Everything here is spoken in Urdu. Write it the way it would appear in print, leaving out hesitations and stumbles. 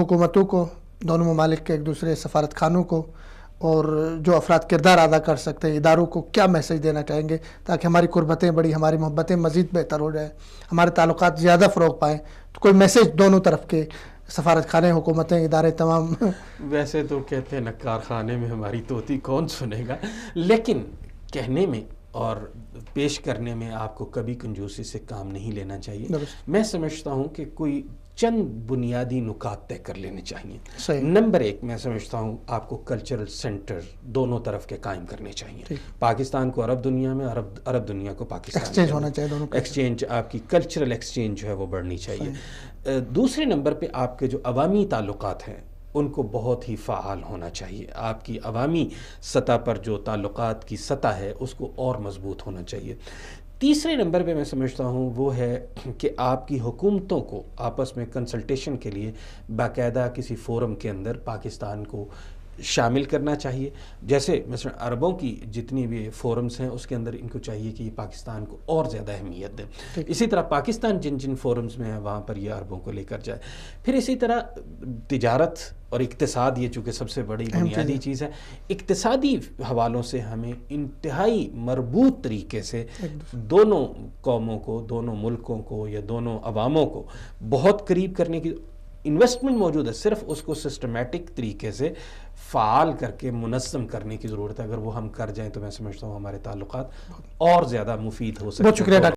حکومتوں کو، دونوں ممالک کے ایک دوسرے سفارت خانوں کو اور جو افراد کردار ادا کر سکتے ہیں اداروں کو کیا میسج دینا چاہیں گے تاکہ ہماری قربتیں بڑی، ہماری محبتیں مزید بہتر ہو جائیں، ہمارے تعلقات زیادہ فروغ پائیں؟ تو کوئی میسج دونوں طرف کے سفارت خانے، حکومتیں، ادارے تمام. ویسے تو کہتے ہیں نکار خانے میں ہماری طوطی کون سنے گا، لیکن کہنے میں اور پیش کرنے میں آپ کو کبھی کنجوسی سے کام نہیں لینا چاہیے. میں سمجھتا ہوں کہ کوئی چند بنیادی نکات طے کر لینے چاہیے. نمبر ایک، میں سمجھتا ہوں آپ کو کلچرل سینٹر دونوں طرف کے قائم کرنے چاہیے. پاکستان کو عرب دنیا میں، عرب دنیا کو پاکستان ایکسچینج ہونا چاہیے، دونوں ایکسچینج، آپ کی کلچرل ایکسچینج جو ہے وہ بڑھنی چاہیے. دوسرے نمبر پہ آپ کے جو عوامی تعلقات ہیں ان کو بہت ہی فعال ہونا چاہیے. آپ کی عوامی سطح پر جو تعلقات کی سطح ہے اس کو اور مضبوط ہونا چاہیے. تیسرے نمبر پہ میں سمجھتا ہوں وہ ہے کہ آپ کی حکومتوں کو آپس میں کنسلٹیشن کے لیے باقاعدہ کسی فورم کے اندر پاکستان کو شامل کرنا چاہیے. جیسے مثلا عربوں کی جتنی بھی فورمز ہیں اس کے اندر ان کو چاہیے کہ یہ پاکستان کو اور زیادہ اہمیت دیں. اسی طرح پاکستان جن جن فورمز میں ہے وہاں پر یہ عربوں کو لے کر جائے. پھر اسی طرح تجارت اور اقتصاد، یہ چونکہ سب سے بڑی بنیادی چیز ہے، اقتصادی حوالوں سے ہمیں انتہائی مربوط طریقے سے دونوں قوموں کو، دونوں ملکوں کو یا دونوں عواموں کو بہت قریب کرنے کی انویسٹمنٹ موجود ہے. صرف اس کو سسٹمیٹک طریقے سے فعال کر کے منظم کرنے کی ضرورت ہے. اگر وہ ہم کر جائیں تو میں سمجھتا ہوں ہمارے تعلقات اور زیادہ مفید ہو سکتے ہیں. بہت شکریہ ڈاکٹر.